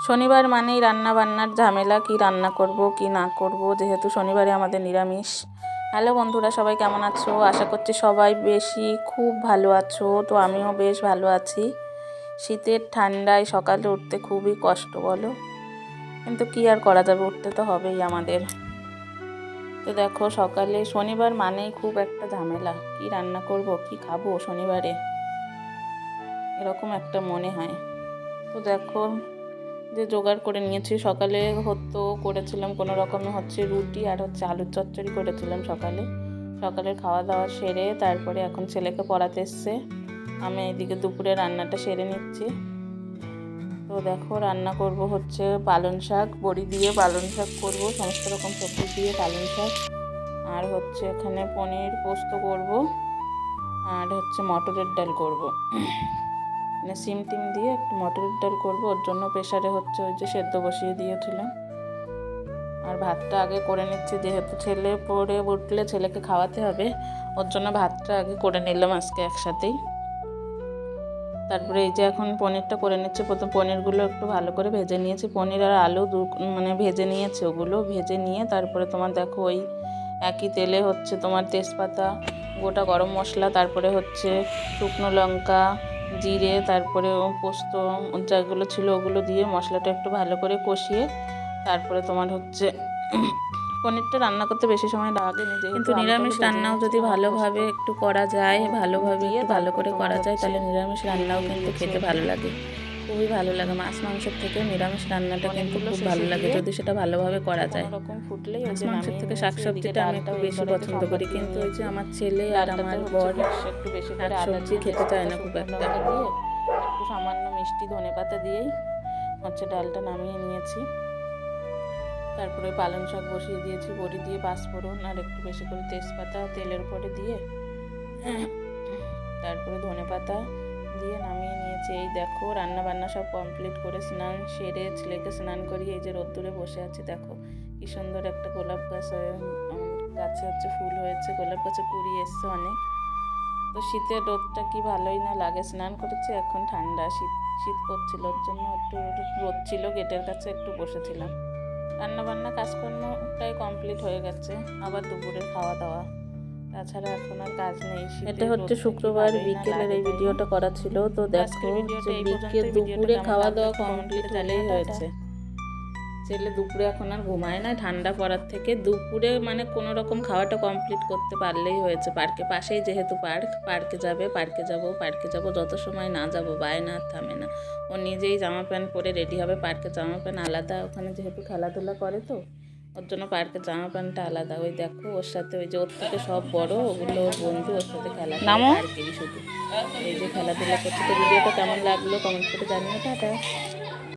শনিবার মানেই রান্না বান্নার ঝামেলা, কি রান্না করব কি না করব, যেহেতু শনিবারে আমাদের নিরামিষ। হ্যালো বন্ধুরা, সবাই কেমন আছো? আশা করছি সবাই খুব ভালো আছো। তো আমিও বেশ ভালো আছি। শীতের ঠান্ডায় সকালে উঠতে খুবই কষ্ট বলো, কিন্তু কি আর করা যাবে, উঠতে তো হবেই আমাদের। তো দেখো, সকালে শনিবার মানেই খুব একটা ঝামেলা, কি রান্না করব কি খাবো শনিবারে, এরকম একটা মনে হয়। তো দেখো যে জোগাড় করে নিয়েছি, সকালে করেছিলাম কোনো রকমে রুটি আর আলুর চচ্চড়ি করেছিলাম সকালের খাওয়া দাওয়া সেরে তারপরে এখন ছেলেকে পড়াতে এসছে। আমি এদিকে দুপুরে রান্নাটা সেরে নিচ্ছি। তো দেখো, রান্না করব পালং শাক, বড়ি দিয়ে পালং শাক করব, সমস্ত রকম সবজি দিয়ে পালং শাক। আর এখানে পনির পোস্ত করব, আর মটরের ডাল করব, মানে সিম টিম দিয়ে একটু মটরের ডাল করবো। ওর জন্য প্রেশারে ওই যে সেদ্ধ বসিয়ে দিয়েছিলাম। আর ভাতটা আগে করে নিচ্ছি, যেহেতু ছেলে পড়ে উঠলে ছেলেকে খাওয়াতে হবে, ওর জন্য ভাতটা আগে করে নিলাম আজকে একসাথেই। তারপরে এই যে এখন পনিরটা করে নিচ্ছি। প্রথম পনিরগুলো একটু ভালো করে ভেজে নিয়েছি, পনির আর আলু মানে ভেজে নিয়েছি। ওগুলো ভেজে নিয়ে তারপরে তোমার দেখো ওই একই তেলে তোমার তেজপাতা, গোটা গরম মশলা, তারপরে শুকনো লঙ্কা, জিরে, তারপরে পোস্ত যেগুলো ছিল ওগুলো দিয়ে মশলাটা একটু ভালো করে কষিয়ে তারপরে তোমার পনিরটা রান্না করতে বেশি সময় লাগে না, কিন্তু নিরামিষ রান্নাও যদি ভালোভাবে একটু করা যায়, ভালো করে করা যায়, তাহলে নিরামিষ রান্নাও কিন্তু খেতে ভালো লাগে, খুবই ভালো লাগে। মাছ মাংসের থেকে নিরামিষ রান্নাটা কিন্তু খুব ভালো লাগে যদি সেটা ভালোভাবে করা যায়। মাছ মাংসের থেকে শাকসবজিটা আমি একটু বেশি পছন্দ করি, কিন্তু ওই যে আমার ছেলে আর আমার বর একটু বেশি করে সবজি খেতে চায় না খুব একটা, দিয়ে একটু সামান্য মিষ্টি ধনেপাতা দিয়েই ডালটা নামিয়ে নিয়েছি। তারপরে পালং শাক বসিয়ে দিয়েছি, বড়ি দিয়ে পাঁচফোড়ন আর একটু বেশি করে তেজপাতা তেলের উপরে দিয়ে তারপরে ধনেপাতা দিয়ে নামিয়ে নিয়েছি। এই দেখো, রান্না বান্না সব কমপ্লিট করে স্নান সেরে ছেলেকে স্নান করিয়ে এই যে রোদ্দুরে বসে আছি। দেখো কি সুন্দর একটা গোলাপ গাছ গাছে ফুল হয়েছে, গোলাপ গাছে কুড়ি এসছে অনেক। তো শীতের রোদটা কি ভালোই না লাগে। স্নান করেছি, এখন ঠান্ডা শীত করছিল, ওর জন্য একটু রোদ ছিল, গেটের কাছে একটু বসেছিলাম। রান্নাবান্না কাজকর্ম প্রায় কমপ্লিট হয়ে গেছে, আবার দুপুরের খাওয়া দাওয়া, তাছাড়া এখন আর কাজ নেই। এটা শুক্রবার বিকেলের এই ভিডিওটা করা ছিল। তো দেখো দুপুরে খাওয়া দাওয়া কমপ্লিট হলেই হয়েছে। ছেলে দুপুরে এখন আর ঘুমায় না, ঠান্ডা পড়ার থেকে দুপুরে মানে কোনো রকম খাওয়াটা কমপ্লিট করতে পারলেই হয়েছে। পাশেই যেহেতু পার্কে যাবো, যত সময় না যাবো বায়না আর থামে না। ও নিজেই জামা প্যান্ট পরে রেডি হবে, পার্কে জামা প্যান্ট আলাদা, ওখানে যেহেতু খেলাধুলা করে তো ওর জন্য পার্কের জামা প্যান্টটা আলাদা। ওই দেখো ওর সাথে ওই যে ওর থেকে সব বড়, ওগুলো ওর বন্ধু, ওর সাথে খেলা পার্কেই শুধু এই যে খেলাধুলা করছে। তো ভিডিওটা কেমন লাগলো কমেন্ট করে জানিও। টাটা।